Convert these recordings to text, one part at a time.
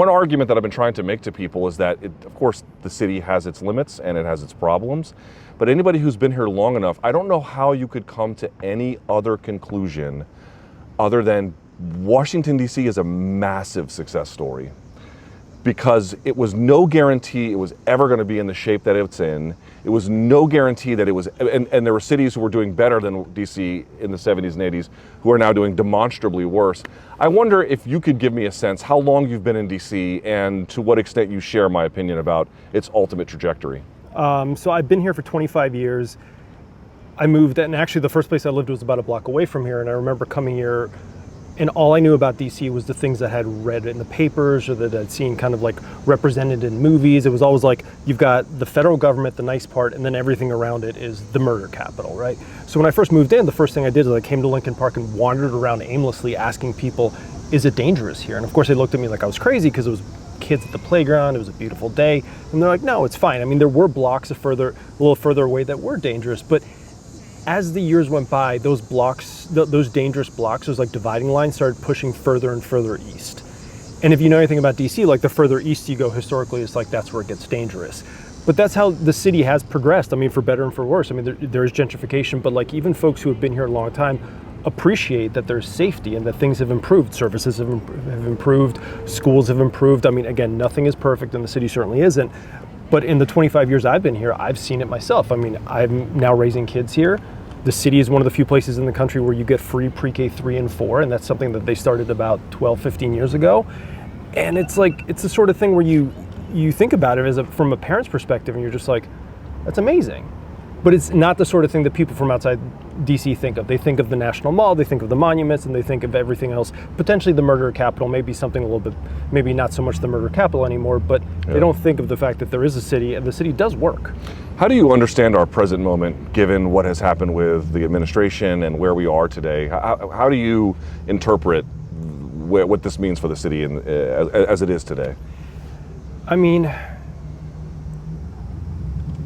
one argument that I've been trying to make to people is that, of course, the city has its limits and it has its problems, but anybody who's been here long enough, I don't know how you could come to any other conclusion other than Washington, D.C. is a massive success story, because it was no guarantee it was ever going to be in the shape that it's in. It was no guarantee that it was, and there were cities who were doing better than DC in the 70s and 80s who are now doing demonstrably worse. I wonder if you could give me a sense how long you've been in DC and to what extent you share my opinion about its ultimate trajectory. So I've been here for 25 years. I moved, and actually the first place I lived was about a block away from here, and I remember coming here and all I knew about DC was the things I had read in the papers or that I'd seen kind of like represented in movies. It was always like, you've got the federal government, the nice part, and then everything around it is the murder capital, right? So when I first moved in, the first thing I did is I came to Lincoln Park and wandered around aimlessly asking people, is it dangerous here? And of course they looked at me like I was crazy because it was kids at the playground, it was a beautiful day. And they're like, no, it's fine. I mean, there were blocks a little further away that were dangerous, but as the years went by, those blocks, those dangerous blocks, those like dividing lines started pushing further and further east. And if you know anything about DC, like the further east you go historically, it's like that's where it gets dangerous. But that's how the city has progressed. I mean, for better and for worse. I mean, there is gentrification, but like even folks who have been here a long time appreciate that there's safety and that things have improved. Services have improved, schools have improved. I mean, again, nothing is perfect and the city certainly isn't. But in the 25 years I've been here, I've seen it myself. I mean, I'm now raising kids here. The city is one of the few places in the country where you get free pre-K 3 and 4, and that's something that they started about 12, 15 years ago. And it's like, it's the sort of thing where you think about it from a parent's perspective, and you're just like, that's amazing. But it's not the sort of thing that people from outside DC think of. They think of the National Mall, they think of the monuments, and they think of everything else. Potentially the murder capital, maybe something a little bit, maybe not so much the murder capital anymore, but they don't think of the fact that there is a city, and the city does work. How do you understand our present moment, given what has happened with the administration and where we are today? How do you interpret what this means for the city as it is today? I mean,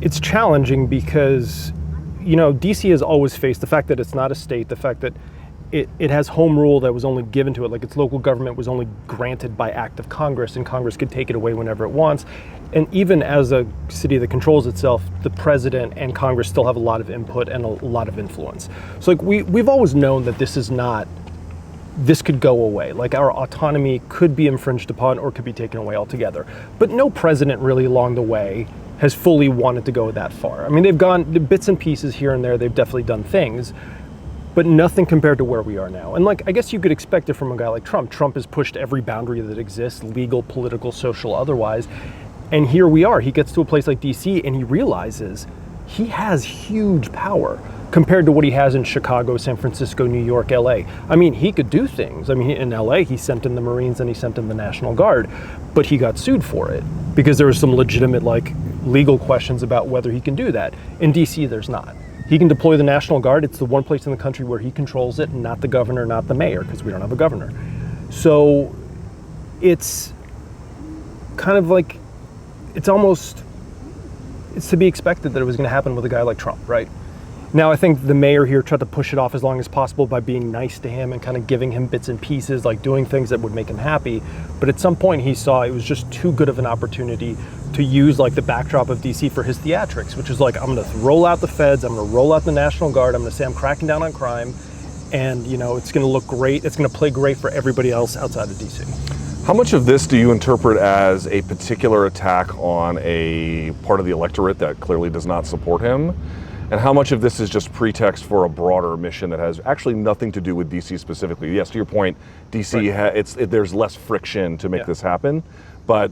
it's challenging because, you know, DC has always faced the fact that it's not a state, the fact that it has home rule that was only given to it, like its local government was only granted by act of Congress, and Congress could take it away whenever it wants. And even as a city that controls itself, the president and Congress still have a lot of input and a lot of influence. So like we've always known that this could go away. Like our autonomy could be infringed upon or could be taken away altogether. But no president really along the way has fully wanted to go that far. I mean, they've gone bits and pieces here and there, they've definitely done things, but nothing compared to where we are now. And like, I guess you could expect it from a guy like Trump. Trump has pushed every boundary that exists, legal, political, social, otherwise. And here we are. He gets to a place like DC and he realizes he has huge power compared to what he has in Chicago, San Francisco, New York, LA. I mean, he could do things. I mean, in LA, he sent in the Marines and he sent in the National Guard, but he got sued for it because there was some legitimate like legal questions about whether he can do that. In DC, there's not. He can deploy the National Guard. It's the one place in the country where he controls it, not the governor, not the mayor, because we don't have a governor. So it's kind of like, it's to be expected that it was going to happen with a guy like Trump, right? Now, I think the mayor here tried to push it off as long as possible by being nice to him and kind of giving him bits and pieces, like doing things that would make him happy. But at some point he saw it was just too good of an opportunity to use like the backdrop of DC for his theatrics, which is like, I'm going to roll out the feds, I'm going to roll out the National Guard, I'm going to say I'm cracking down on crime, and you know, it's going to look great, it's going to play great for everybody else outside of DC. How much of this do you interpret as a particular attack on a part of the electorate that clearly does not support him? And how much of this is just pretext for a broader mission that has actually nothing to do with DC specifically? Yes, to your point, DC, right. There's less friction to make this happen, but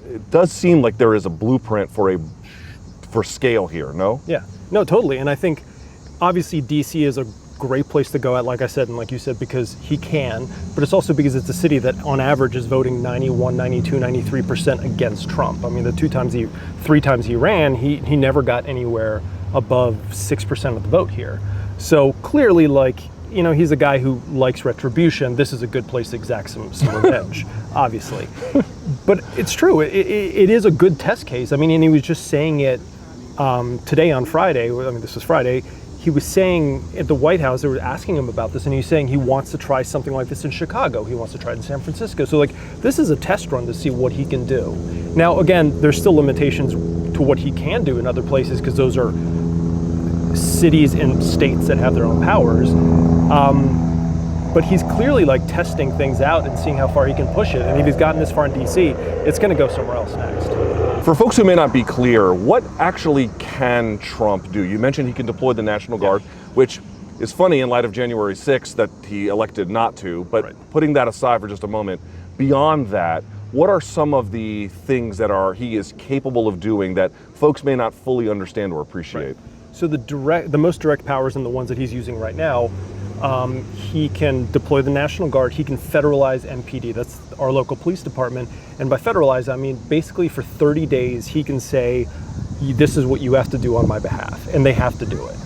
it does seem like there is a blueprint for scale here, no? Yeah, no, totally. And I think obviously DC is a great place to go at, like I said, and like you said, because he can, but it's also because it's a city that on average is voting 91, 92, 93% against Trump. I mean, the three times he ran, he never got anywhere above 6% of the vote here. So clearly, like, you know, he's a guy who likes retribution. This is a good place to exact some revenge, obviously. But it's true, it is a good test case. I mean, and he was just saying it today on Friday, I mean, this is Friday, he was saying at the White House, they were asking him about this, and he's saying he wants to try something like this in Chicago. He wants to try it in San Francisco. So like, this is a test run to see what he can do. Now, again, there's still limitations to what he can do in other places, because those are cities and states that have their own powers. But he's clearly like testing things out and seeing how far he can push it. And if he's gotten this far in DC, it's going to go somewhere else next. For folks who may not be clear, what actually can Trump do? You mentioned he can deploy the National Guard, which is funny in light of January 6th that he elected not to. But putting that aside for just a moment, beyond that, what are some of the things that he is capable of doing that folks may not fully understand or appreciate? So the most direct powers and the ones that he's using right now, he can deploy the National Guard. He can federalize MPD. That's our local police department. And by federalize, I mean basically for 30 days, he can say, this is what you have to do on my behalf. And they have to do it.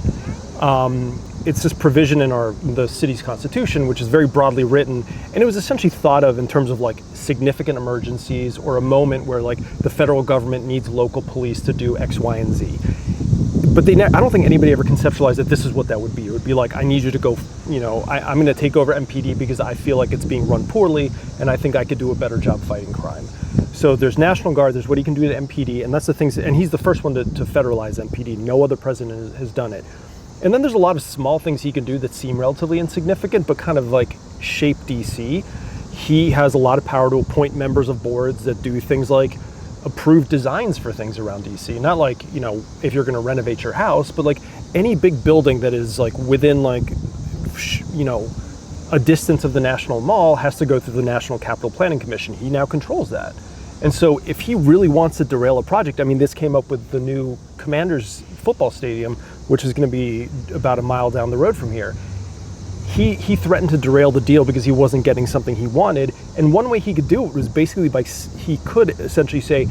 It's this provision in the city's constitution, which is very broadly written. And it was essentially thought of in terms of like significant emergencies or a moment where like the federal government needs local police to do X, Y, and Z. But I don't think anybody ever conceptualized that this is what that would be. It would be like, I need you to go, I'm going to take over MPD because I feel like it's being run poorly and I think I could do a better job fighting crime. So there's National Guard, there's what he can do to MPD, and that's the things, and he's the first one to federalize MPD. No other president has done it. And then there's a lot of small things he can do that seem relatively insignificant, but kind of like shape DC. He has a lot of power to appoint members of boards that do things like approve designs for things around DC. Not like, if you're going to renovate your house, but like any big building that is like within like, a distance of the National Mall has to go through the National Capital Planning Commission. He now controls that. And so if he really wants to derail a project, I mean, this came up with the new Commanders football stadium, which is going to be about a mile down the road from here. He threatened to derail the deal because he wasn't getting something he wanted. And one way he could do it was basically he could essentially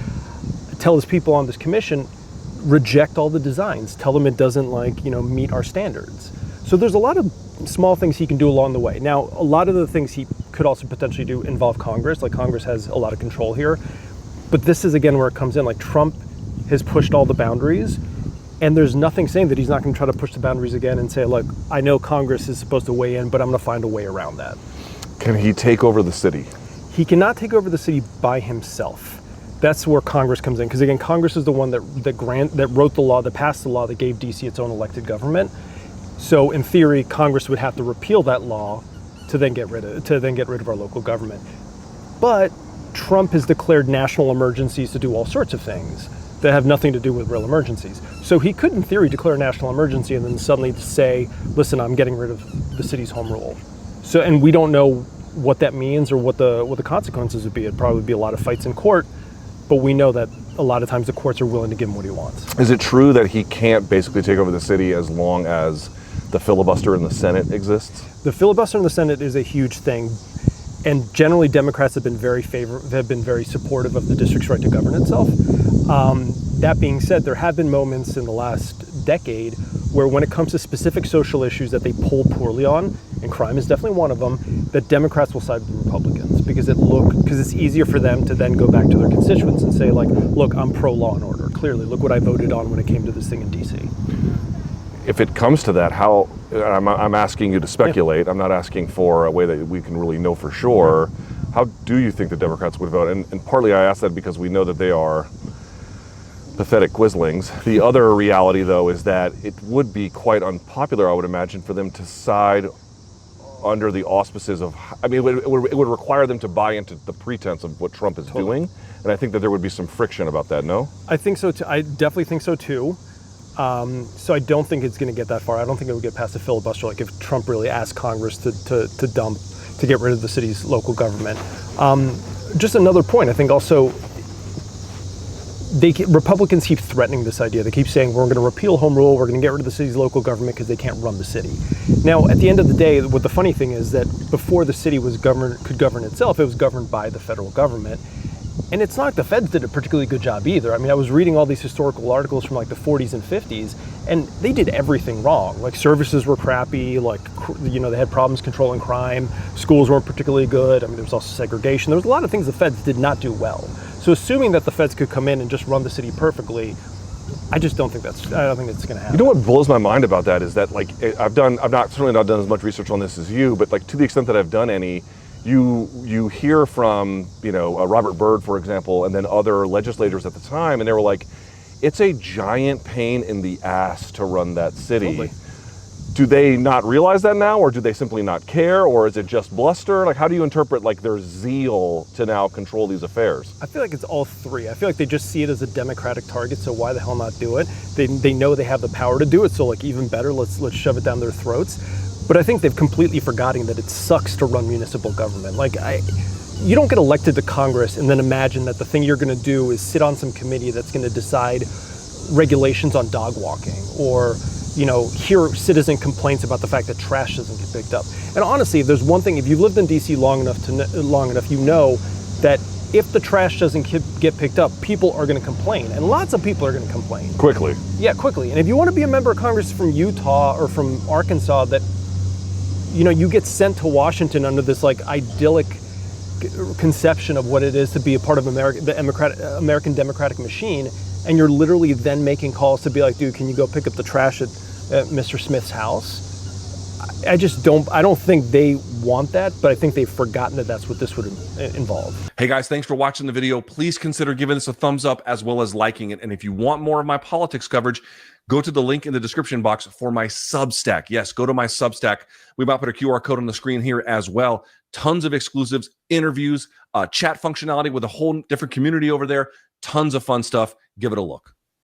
tell his people on this commission, reject all the designs, tell them it doesn't meet our standards. So there's a lot of small things he can do along the way. Now, a lot of the things he could also potentially do involve Congress. Like Congress has a lot of control here. But this is again where it comes in. Like Trump has pushed all the boundaries. And there's nothing saying that he's not going to try to push the boundaries again and say, look, I know Congress is supposed to weigh in, but I'm going to find a way around that. Can he take over the city? He cannot take over the city by himself. That's where Congress comes in. Because again, Congress is the one that wrote the law, that passed the law that gave DC its own elected government. So in theory, Congress would have to repeal that law to then get rid of our local government. But Trump has declared national emergencies to do all sorts of things that have nothing to do with real emergencies. So he could, in theory, declare a national emergency and then suddenly say, listen, I'm getting rid of the city's home rule. So, and we don't know what that means or what the consequences would be. It'd probably be a lot of fights in court, but we know that a lot of times the courts are willing to give him what he wants. Is it true that he can't basically take over the city as long as the filibuster in the Senate exists? The filibuster in the Senate is a huge thing. And generally, Democrats have been very supportive of the district's right to govern itself. That being said, there have been moments in the last decade where when it comes to specific social issues that they poll poorly on, and crime is definitely one of them, that Democrats will side with the Republicans because it's easier for them to then go back to their constituents and say, like, look, I'm pro-law and order. Clearly, look what I voted on when it came to this thing in D.C. If it comes to that, how, I'm asking you to speculate, I'm not asking for a way that we can really know for sure, how do you think the Democrats would vote? And partly I ask that because we know that they are pathetic quislings. The other reality, though, is that it would be quite unpopular, I would imagine, for them to side under the auspices of, it would require them to buy into the pretense of what Trump is doing, and I think that there would be some friction about that, no? I think so, too. I definitely think so, too. So I don't think it's going to get that far. I don't think it would get past the filibuster, like if Trump really asked Congress to get rid of the city's local government. Just another point, I think also, Republicans keep threatening this idea. They keep saying, we're going to repeal home rule, we're going to get rid of the city's local government because they can't run the city. Now, at the end of the day, what the funny thing is that before the city could govern itself, it was governed by the federal government. And it's not like the feds did a particularly good job either. I was reading all these historical articles from like the 40s and 50s, and they did everything wrong. Like services were crappy, they had problems controlling crime, schools weren't particularly good. There was also segregation. There was a lot of things the feds did not do well. So assuming that the feds could come in and just run the city perfectly I just don't think that's going to happen. You know what blows my mind about that is that, like, I've certainly not done as much research on this as you, but like to the extent that I've done any, you hear from, Robert Byrd, for example, and then other legislators at the time, and they were like, it's a giant pain in the ass to run that city. Absolutely. Do they not realize that now, or do they simply not care, or is it just bluster? Like, how do you interpret like their zeal to now control these affairs? I feel like it's all three. I feel like they just see it as a Democratic target, so why the hell not do it? They know they have the power to do it, so like even better, let's shove it down their throats. But I think they've completely forgotten that it sucks to run municipal government. Like, you don't get elected to Congress and then imagine that the thing you're going to do is sit on some committee that's going to decide regulations on dog walking, or hear citizen complaints about the fact that trash doesn't get picked up. And honestly, if there's one thing, if you've lived in DC long enough, you know that if the trash doesn't get picked up, people are going to complain, and lots of people are going to complain Quickly. Yeah, quickly. And if you want to be a member of Congress from Utah or from Arkansas, that you get sent to Washington under this like idyllic conception of what it is to be a part of the American democratic machine, and you're literally then making calls to be like, dude, can you go pick up the trash at Mr. Smith's house? I don't think they want that, but I think they've forgotten that that's what this would involve. Hey guys, thanks for watching the video. Please consider giving this a thumbs up as well as liking it. And if you want more of my politics coverage, go to the link in the description box for my Substack. Yes, go to my Substack. We might put a QR code on the screen here as well. Tons of exclusives, interviews, chat functionality with a whole different community over there. Tons of fun stuff. Give it a look.